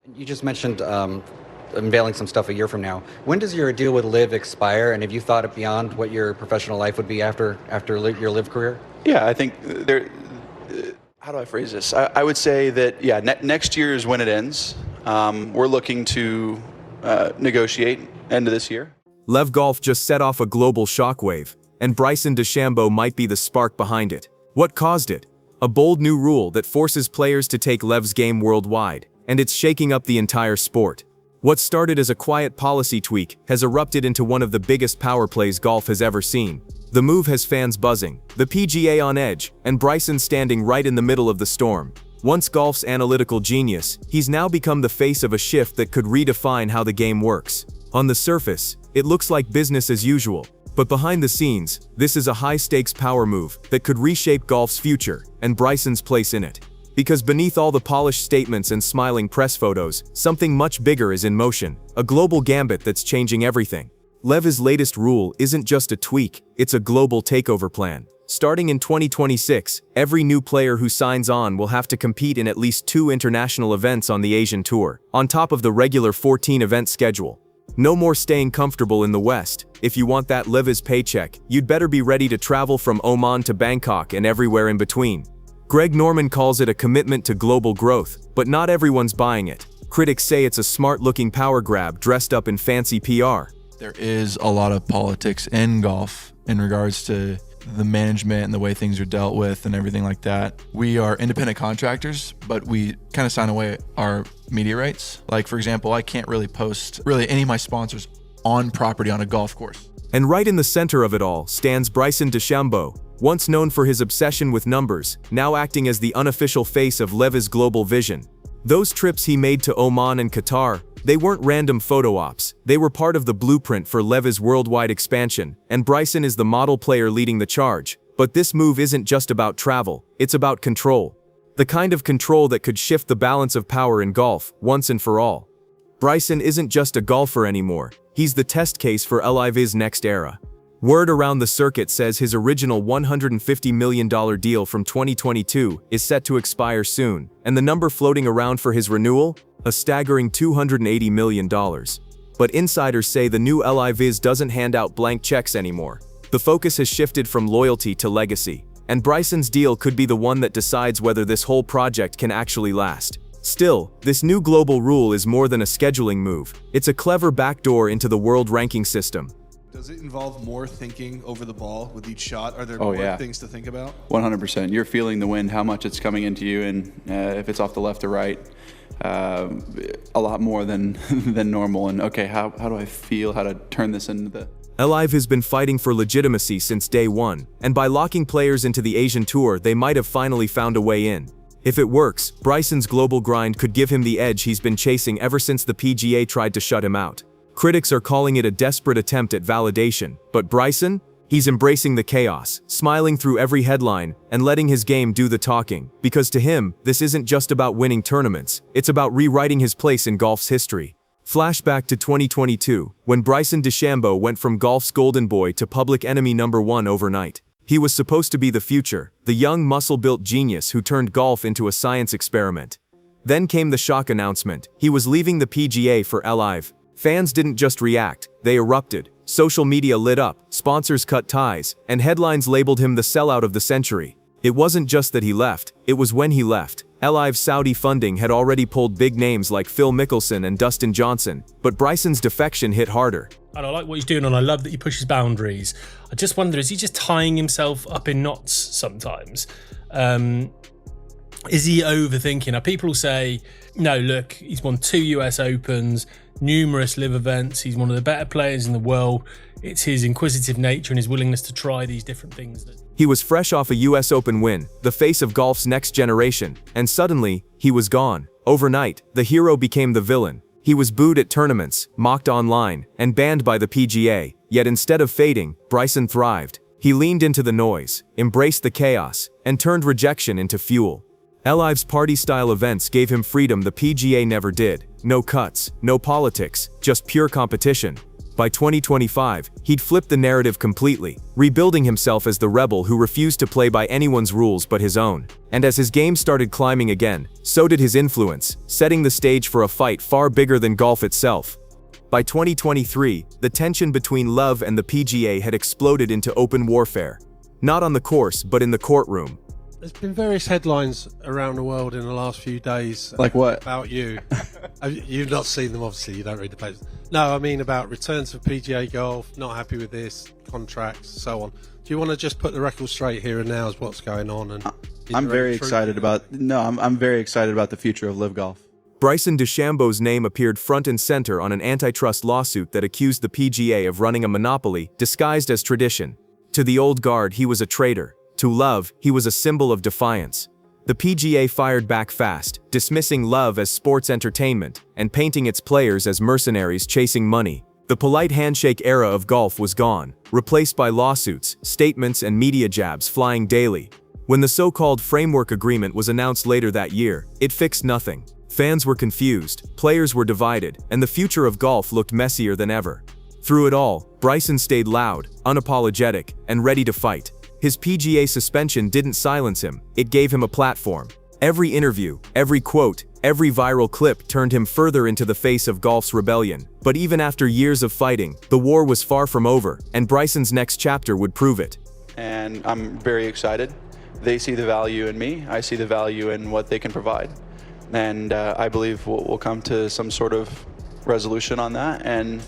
You just mentioned unveiling some stuff a year from now. When does your deal with LIV expire, and have you thought it beyond what your professional life would be after your LIV career? Yeah, I think there. How do I phrase this? I would say that next year is when it ends. We're looking to negotiate end of this year. LIV Golf just set off a global shockwave, and Bryson DeChambeau might be the spark behind it. What caused it? A bold new rule that forces players to take LIV's game worldwide, and it's shaking up the entire sport. What started as a quiet policy tweak has erupted into one of the biggest power plays golf has ever seen. The move has fans buzzing, the PGA on edge, and Bryson standing right in the middle of the storm. Once golf's analytical genius, he's now become the face of a shift that could redefine how the game works. On the surface, it looks like business as usual, but behind the scenes, this is a high-stakes power move that could reshape golf's future and Bryson's place in it. Because beneath all the polished statements and smiling press photos, something much bigger is in motion, a global gambit that's changing everything. LIV's latest rule isn't just a tweak, it's a global takeover plan. Starting in 2026, every new player who signs on will have to compete in at least 2 international events on the Asian Tour, on top of the regular 14-event schedule. No more staying comfortable in the West. If you want that LIV's paycheck, you'd better be ready to travel from Oman to Bangkok and everywhere in between. Greg Norman calls it a commitment to global growth, but not everyone's buying it. Critics say it's a smart-looking power grab dressed up in fancy PR. There is a lot of politics in golf in regards to the management and the way things are dealt with and everything like that. We are independent contractors, but we kind of sign away our media rights. Like, for example, I can't really post any of my sponsors on property on a golf course. And right in the center of it all stands Bryson DeChambeau, once known for his obsession with numbers, now acting as the unofficial face of LIV's global vision. Those trips he made to Oman and Qatar, they weren't random photo ops, they were part of the blueprint for LIV's worldwide expansion, and Bryson is the model player leading the charge. But this move isn't just about travel, it's about control. The kind of control that could shift the balance of power in golf, once and for all. Bryson isn't just a golfer anymore, he's the test case for LIV's next era. Word around the circuit says his original $150 million deal from 2022 is set to expire soon, and the number floating around for his renewal? A staggering $280 million. But insiders say the new LIV doesn't hand out blank checks anymore. The focus has shifted from loyalty to legacy, and Bryson's deal could be the one that decides whether this whole project can actually last. Still, this new global rule is more than a scheduling move. It's a clever backdoor into the world ranking system. Does it involve more thinking over the ball with each shot? Are there more things to think about? 100%. You're feeling the wind, how much it's coming into you, and if it's off the left or right, a lot more than normal. And okay, how do I feel? How to turn this into the... LIV has been fighting for legitimacy since day one, and by locking players into the Asian Tour, they might have finally found a way in. If it works, Bryson's global grind could give him the edge he's been chasing ever since the PGA tried to shut him out. Critics are calling it a desperate attempt at validation, but Bryson? He's embracing the chaos, smiling through every headline, and letting his game do the talking, because to him, this isn't just about winning tournaments, it's about rewriting his place in golf's history. Flashback to 2022, when Bryson DeChambeau went from golf's golden boy to public enemy #1 overnight. He was supposed to be the future, the young muscle-built genius who turned golf into a science experiment. Then came the shock announcement, he was leaving the PGA for LIV. Fans didn't just react, they erupted. Social media lit up, sponsors cut ties, and headlines labeled him the sellout of the century. It wasn't just that he left, it was when he left. LIV's Saudi funding had already pulled big names like Phil Mickelson and Dustin Johnson, but Bryson's defection hit harder. And I like what he's doing, and I love that he pushes boundaries. I just wonder, is he just tying himself up in knots sometimes? Is he overthinking? Now, people will say, no, look, he's won 2 US Opens, numerous LIV events, he's one of the better players in the world. It's his inquisitive nature and his willingness to try these different things. He was fresh off a US Open win, the face of golf's next generation, and suddenly, he was gone. Overnight, the hero became the villain. He was booed at tournaments, mocked online, and banned by the PGA, yet instead of fading, Bryson thrived. He leaned into the noise, embraced the chaos, and turned rejection into fuel. LIV's party-style events gave him freedom the PGA never did. No cuts, no politics, just pure competition. By 2025, he'd flipped the narrative completely, rebuilding himself as the rebel who refused to play by anyone's rules but his own. And as his game started climbing again, so did his influence, setting the stage for a fight far bigger than golf itself. By 2023, the tension between LIV and the PGA had exploded into open warfare. Not on the course, but in the courtroom. There's been various headlines around the world in the last few days. Like what? About you. You've not seen them, obviously. You don't read the papers. No, I mean about returns of PGA Golf, not happy with this, contracts, so on. Do you want to just put the record straight here and now as what's going on? And I'm very excited about I'm very excited about the future of LIV Golf. Bryson DeChambeau's name appeared front and center on an antitrust lawsuit that accused the PGA of running a monopoly disguised as tradition. To the old guard, he was a traitor. To LIV, he was a symbol of defiance. The PGA fired back fast, dismissing LIV as sports entertainment and painting its players as mercenaries chasing money. The polite handshake era of golf was gone, replaced by lawsuits, statements, and media jabs flying daily. When the so-called framework agreement was announced later that year, it fixed nothing. Fans were confused, players were divided, and the future of golf looked messier than ever. Through it all, Bryson stayed loud, unapologetic, and ready to fight. His PGA suspension didn't silence him, it gave him a platform. Every interview, every quote, every viral clip turned him further into the face of golf's rebellion. But even after years of fighting, the war was far from over, and Bryson's next chapter would prove it. And I'm very excited. They see the value in me, I see the value in what they can provide. And I believe we'll come to some sort of resolution on that, and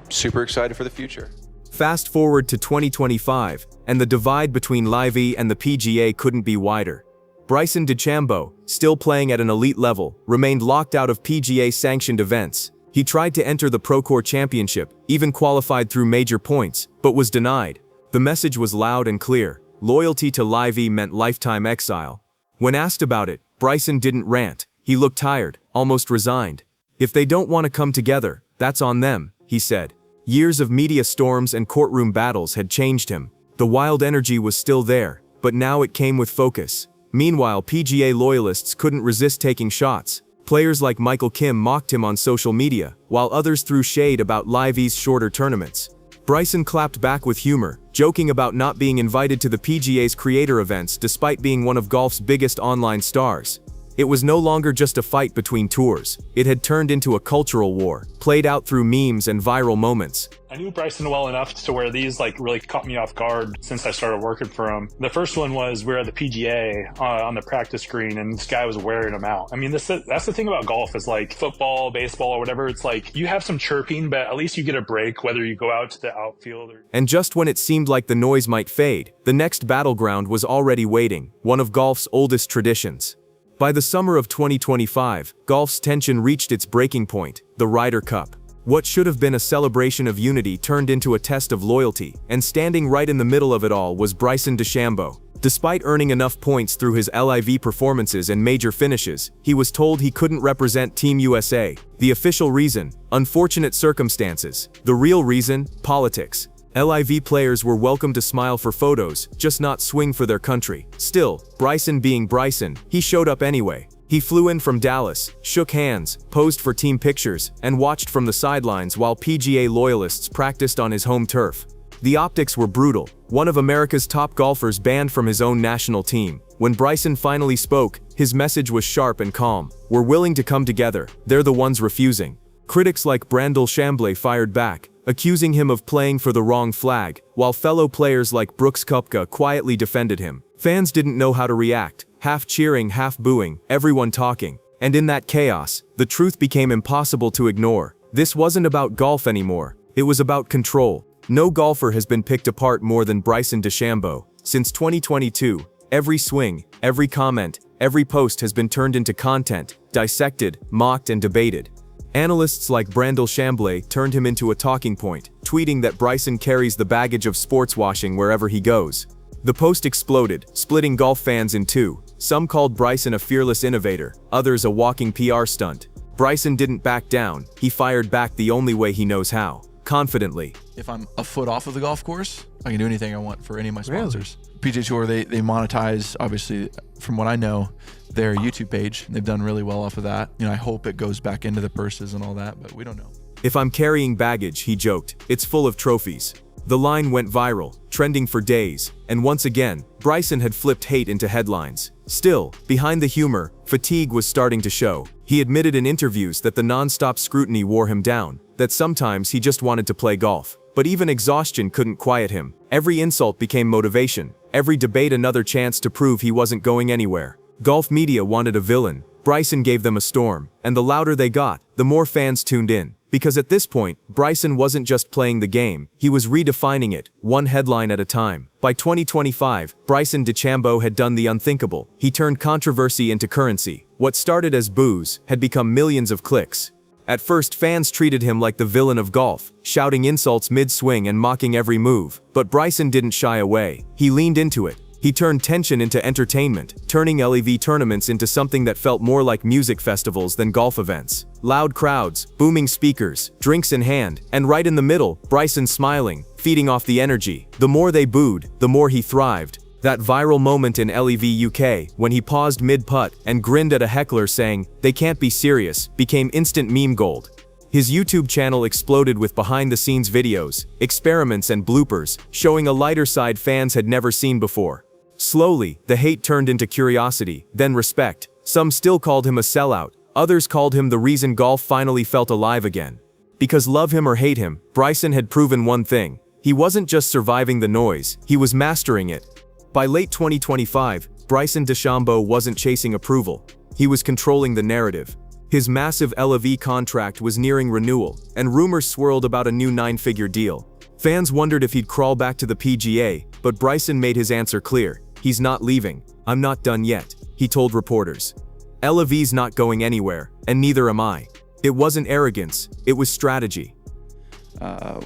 super excited for the future. Fast forward to 2025, and the divide between LIV and the PGA couldn't be wider. Bryson DeChambeau, still playing at an elite level, remained locked out of PGA-sanctioned events. He tried to enter the Pro-Tour Championship, even qualified through major points, but was denied. The message was loud and clear. Loyalty to LIV meant lifetime exile. When asked about it, Bryson didn't rant. He looked tired, almost resigned. "If they don't want to come together, that's on them," he said. Years of media storms and courtroom battles had changed him. The wild energy was still there, but now it came with focus. Meanwhile, PGA loyalists couldn't resist taking shots. Players like Michael Kim mocked him on social media, while others threw shade about LIV's shorter tournaments. Bryson clapped back with humor, joking about not being invited to the PGA's creator events despite being one of golf's biggest online stars. It was no longer just a fight between tours. It had turned into a cultural war, played out through memes and viral moments. I knew Bryson well enough to where these really caught me off guard since I started working for him. The first one was we were at the PGA on the practice green, and this guy was wearing them out. I mean, that's the thing about golf is like football, baseball, or whatever. It's like you have some chirping, but at least you get a break whether you go out to the outfield or... And just when it seemed like the noise might fade, the next battleground was already waiting, one of golf's oldest traditions. By the summer of 2025, golf's tension reached its breaking point, the Ryder Cup. What should have been a celebration of unity turned into a test of loyalty, and standing right in the middle of it all was Bryson DeChambeau. Despite earning enough points through his LIV performances and major finishes, he was told he couldn't represent Team USA. The official reason? Unfortunate circumstances. The real reason? Politics. LIV players were welcome to smile for photos, just not swing for their country. Still, Bryson being Bryson, he showed up anyway. He flew in from Dallas, shook hands, posed for team pictures, and watched from the sidelines while PGA loyalists practiced on his home turf. The optics were brutal. One of America's top golfers banned from his own national team. When Bryson finally spoke, his message was sharp and calm. "We're willing to come together, they're the ones refusing." Critics like Bryson DeChambeau fired back, accusing him of playing for the wrong flag, while fellow players like Brooks Koepka quietly defended him. Fans didn't know how to react, half cheering, half booing, everyone talking. And in that chaos, the truth became impossible to ignore. This wasn't about golf anymore, it was about control. No golfer has been picked apart more than Bryson DeChambeau. Since 2022, every swing, every comment, every post has been turned into content, dissected, mocked, and debated. Analysts like Bryson DeChambeau turned him into a talking point, tweeting that Bryson carries the baggage of sports washing wherever he goes. The post exploded, splitting golf fans in two. Some called Bryson a fearless innovator, others a walking PR stunt. Bryson didn't back down, he fired back the only way he knows how, confidently. If I'm a foot off of the golf course, I can do anything I want for any of my sponsors. PGA Tour, they monetize, obviously, from what I know, their YouTube page. They've done really well off of that. I hope it goes back into the purses and all that, but we don't know. "If I'm carrying baggage," he joked, "it's full of trophies." The line went viral, trending for days, and once again, Bryson had flipped hate into headlines. Still, behind the humor, fatigue was starting to show. He admitted in interviews that the non-stop scrutiny wore him down, that sometimes he just wanted to play golf. But even exhaustion couldn't quiet him. Every insult became motivation, every debate another chance to prove he wasn't going anywhere. Golf media wanted a villain. Bryson gave them a storm, and the louder they got, the more fans tuned in. Because at this point, Bryson wasn't just playing the game, he was redefining it, one headline at a time. By 2025, Bryson DeChambeau had done the unthinkable. He turned controversy into currency. What started as boos had become millions of clicks. At first, fans treated him like the villain of golf, shouting insults mid-swing and mocking every move. But Bryson didn't shy away. He leaned into it. He turned tension into entertainment, turning LIV tournaments into something that felt more like music festivals than golf events. Loud crowds, booming speakers, drinks in hand, and right in the middle, Bryson smiling, feeding off the energy. The more they booed, the more he thrived. That viral moment in LIV UK, when he paused mid-putt and grinned at a heckler saying, "They can't be serious," became instant meme gold. His YouTube channel exploded with behind-the-scenes videos, experiments and bloopers, showing a lighter side fans had never seen before. Slowly, the hate turned into curiosity, then respect. Some still called him a sellout, others called him the reason golf finally felt alive again. Because love him or hate him, Bryson had proven one thing. He wasn't just surviving the noise, he was mastering it. By late 2025, Bryson DeChambeau wasn't chasing approval. He was controlling the narrative. His massive LIV contract was nearing renewal, and rumors swirled about a new 9-figure deal. Fans wondered if he'd crawl back to the PGA, but Bryson made his answer clear. "He's not leaving. I'm not done yet," he told reporters. "LIV's not going anywhere, and neither am I." It wasn't arrogance, it was strategy.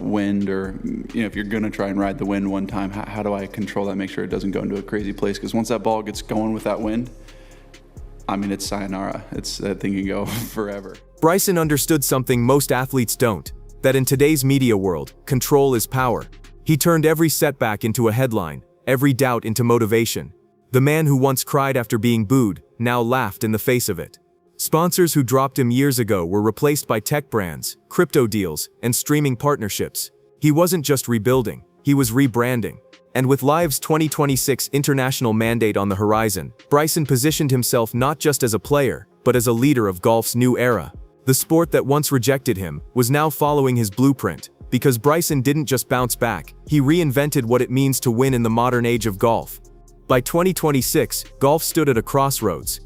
Wind, or if you're going to try and ride the wind one time, how do I control that, make sure it doesn't go into a crazy place? Because once that ball gets going with that wind, it's sayonara. That thing can go forever. Bryson understood something most athletes don't, that in today's media world, control is power. He turned every setback into a headline, every doubt into motivation. The man who once cried after being booed, now laughed in the face of it. Sponsors who dropped him years ago were replaced by tech brands, crypto deals, and streaming partnerships. He wasn't just rebuilding, he was rebranding. And with LIV's 2026 international mandate on the horizon, Bryson positioned himself not just as a player, but as a leader of golf's new era. The sport that once rejected him was now following his blueprint, because Bryson didn't just bounce back, he reinvented what it means to win in the modern age of golf. By 2026, golf stood at a crossroads.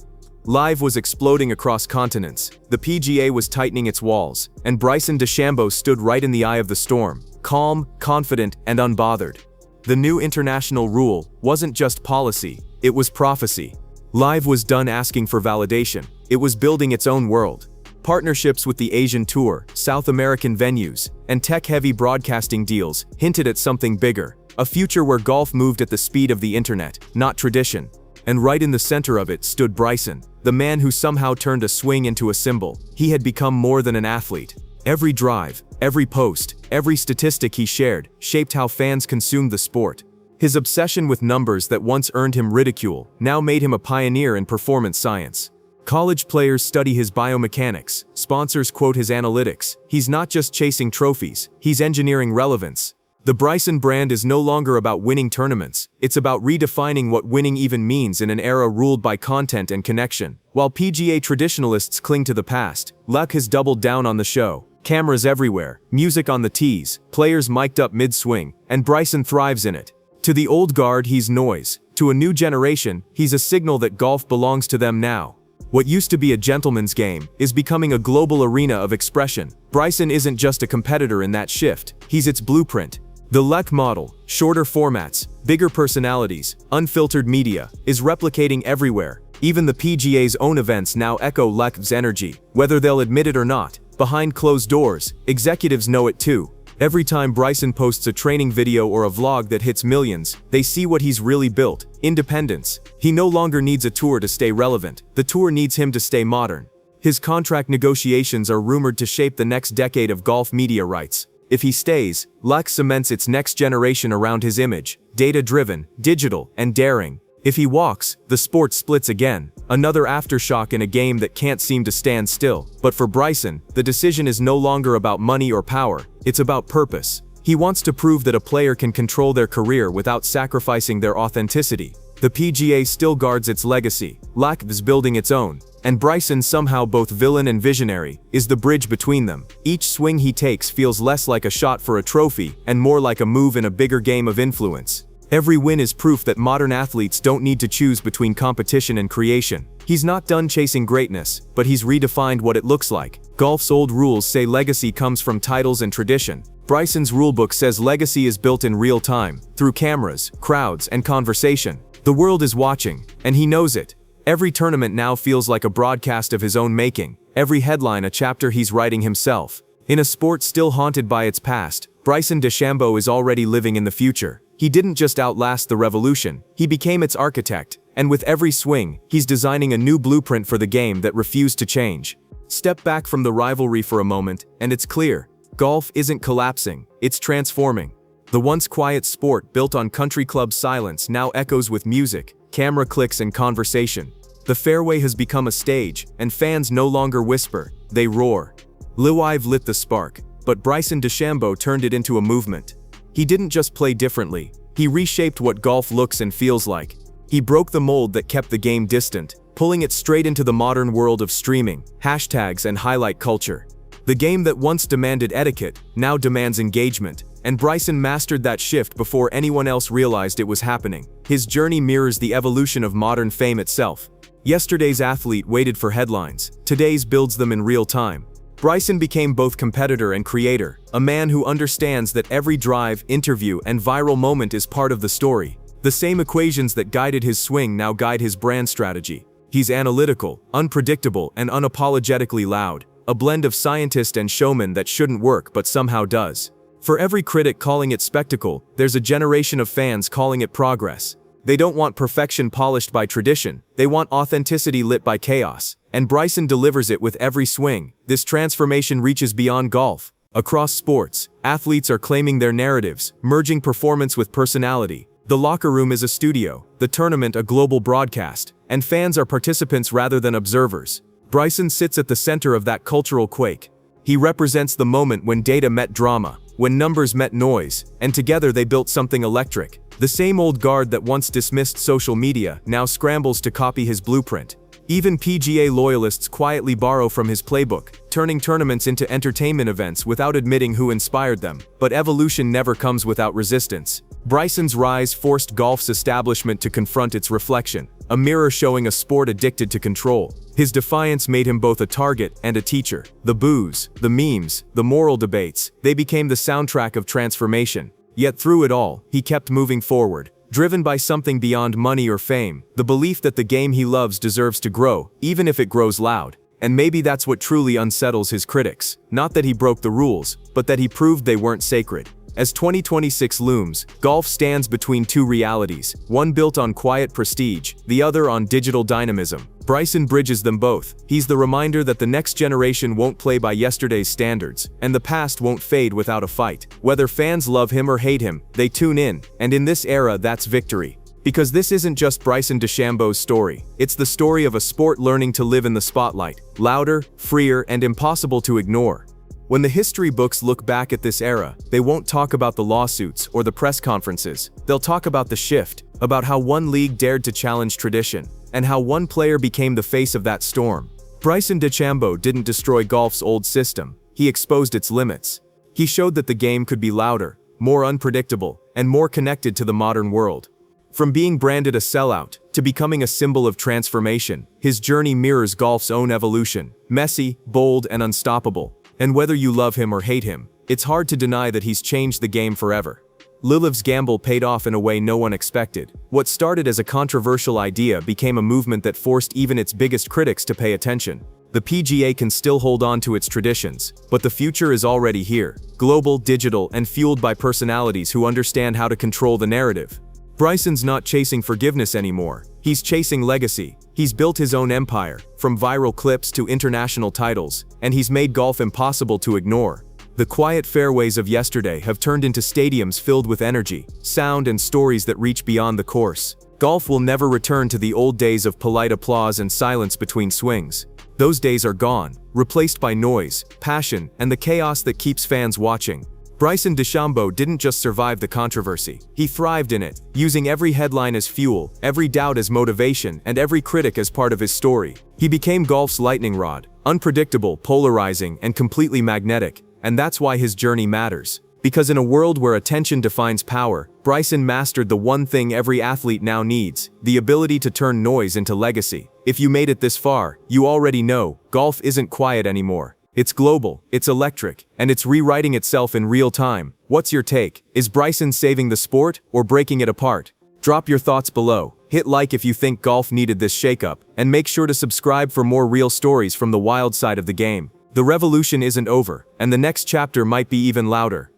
LIV was exploding across continents, the PGA was tightening its walls, and Bryson DeChambeau stood right in the eye of the storm, calm, confident, and unbothered. The new international rule wasn't just policy, it was prophecy. LIV was done asking for validation, it was building its own world. Partnerships with the Asian Tour, South American venues, and tech-heavy broadcasting deals hinted at something bigger, a future where golf moved at the speed of the internet, not tradition. And right in the center of it stood Bryson, the man who somehow turned a swing into a symbol. He had become more than an athlete. Every drive, every post, every statistic he shared shaped how fans consumed the sport. His obsession with numbers that once earned him ridicule now made him a pioneer in performance science. College players study his biomechanics, sponsors quote his analytics. He's not just chasing trophies, he's engineering relevance. The Bryson brand is no longer about winning tournaments, it's about redefining what winning even means in an era ruled by content and connection. While PGA traditionalists cling to the past, LIV has doubled down on the show. Cameras everywhere, music on the tees, players mic'd up mid-swing, and Bryson thrives in it. To the old guard, he's noise. To a new generation, he's a signal that golf belongs to them now. What used to be a gentleman's game is becoming a global arena of expression. Bryson isn't just a competitor in that shift, he's its blueprint. The LIV model, shorter formats, bigger personalities, unfiltered media, is replicating everywhere. Even the PGA's own events now echo LIV's energy. Whether they'll admit it or not, behind closed doors, executives know it too. Every time Bryson posts a training video or a vlog that hits millions, they see what he's really built: independence. He no longer needs a tour to stay relevant, the tour needs him to stay modern. His contract negotiations are rumored to shape the next decade of golf media rights. If he stays, LIV cements its next generation around his image: data-driven, digital, and daring. If he walks, the sport splits again, another aftershock in a game that can't seem to stand still. But for Bryson, the decision is no longer about money or power, it's about purpose. He wants to prove that a player can control their career without sacrificing their authenticity. The PGA still guards its legacy, LIV is building its own, and Bryson, somehow both villain and visionary, is the bridge between them. Each swing he takes feels less like a shot for a trophy and more like a move in a bigger game of influence. Every win is proof that modern athletes don't need to choose between competition and creation. He's not done chasing greatness, but he's redefined what it looks like. Golf's old rules say legacy comes from titles and tradition. Bryson's rulebook says legacy is built in real time, through cameras, crowds, and conversation. The world is watching, and he knows it. Every tournament now feels like a broadcast of his own making, every headline a chapter he's writing himself. In a sport still haunted by its past, Bryson DeChambeau is already living in the future. He didn't just outlast the revolution, he became its architect, and with every swing, he's designing a new blueprint for the game that refused to change. Step back from the rivalry for a moment, and it's clear. Golf isn't collapsing, it's transforming. The once quiet sport built on country club silence now echoes with music, camera clicks, and conversation. The fairway has become a stage, and fans no longer whisper, they roar. LIV lit the spark, but Bryson DeChambeau turned it into a movement. He didn't just play differently, he reshaped what golf looks and feels like. He broke the mold that kept the game distant, pulling it straight into the modern world of streaming, hashtags, and highlight culture. The game that once demanded etiquette now demands engagement, and Bryson mastered that shift before anyone else realized it was happening. His journey mirrors the evolution of modern fame itself. Yesterday's athlete waited for headlines, today's builds them in real time. Bryson became both competitor and creator, a man who understands that every drive, interview, and viral moment is part of the story. The same equations that guided his swing now guide his brand strategy. He's analytical, unpredictable, and unapologetically loud, a blend of scientist and showman that shouldn't work but somehow does. For every critic calling it spectacle, there's a generation of fans calling it progress. They don't want perfection polished by tradition, they want authenticity lit by chaos. And Bryson delivers it with every swing. This transformation reaches beyond golf. Across sports, athletes are claiming their narratives, merging performance with personality. The locker room is a studio, the tournament a global broadcast, and fans are participants rather than observers. Bryson sits at the center of that cultural quake. He represents the moment when data met drama, when numbers met noise, and together they built something electric. The same old guard that once dismissed social media now scrambles to copy his blueprint. Even PGA loyalists quietly borrow from his playbook, turning tournaments into entertainment events without admitting who inspired them. But evolution never comes without resistance. Bryson's rise forced golf's establishment to confront its reflection, a mirror showing a sport addicted to control. His defiance made him both a target and a teacher. The boos, the memes, the moral debates, they became the soundtrack of transformation. Yet through it all, he kept moving forward. Driven by something beyond money or fame, the belief that the game he loves deserves to grow, even if it grows loud. And maybe that's what truly unsettles his critics. Not that he broke the rules, but that he proved they weren't sacred. As 2026 looms, golf stands between two realities, one built on quiet prestige, the other on digital dynamism. Bryson bridges them both. He's the reminder that the next generation won't play by yesterday's standards, and the past won't fade without a fight. Whether fans love him or hate him, they tune in, and in this era that's victory. Because this isn't just Bryson DeChambeau's story, it's the story of a sport learning to live in the spotlight, louder, freer, and impossible to ignore. When the history books look back at this era, they won't talk about the lawsuits or the press conferences. They'll talk about the shift, about how one league dared to challenge tradition, and how one player became the face of that storm. Bryson DeChambeau didn't destroy golf's old system, he exposed its limits. He showed that the game could be louder, more unpredictable, and more connected to the modern world. From being branded a sellout to becoming a symbol of transformation, his journey mirrors golf's own evolution, messy, bold, and unstoppable. And whether you love him or hate him, it's hard to deny that he's changed the game forever. LIV's gamble paid off in a way no one expected. What started as a controversial idea became a movement that forced even its biggest critics to pay attention. The PGA can still hold on to its traditions, but the future is already here, global, digital, and fueled by personalities who understand how to control the narrative. Bryson's not chasing forgiveness anymore, he's chasing legacy. He's built his own empire, from viral clips to international titles, and he's made golf impossible to ignore. The quiet fairways of yesterday have turned into stadiums filled with energy, sound, and stories that reach beyond the course. Golf will never return to the old days of polite applause and silence between swings. Those days are gone, replaced by noise, passion, and the chaos that keeps fans watching. Bryson DeChambeau didn't just survive the controversy, he thrived in it, using every headline as fuel, every doubt as motivation, and every critic as part of his story. He became golf's lightning rod, unpredictable, polarizing, and completely magnetic, and that's why his journey matters. Because in a world where attention defines power, Bryson mastered the one thing every athlete now needs, the ability to turn noise into legacy. If you made it this far, you already know, golf isn't quiet anymore. It's global, it's electric, and it's rewriting itself in real time. What's your take? Is Bryson saving the sport or breaking it apart? Drop your thoughts below. Hit like if you think golf needed this shakeup, and make sure to subscribe for more real stories from the wild side of the game. The revolution isn't over, and the next chapter might be even louder.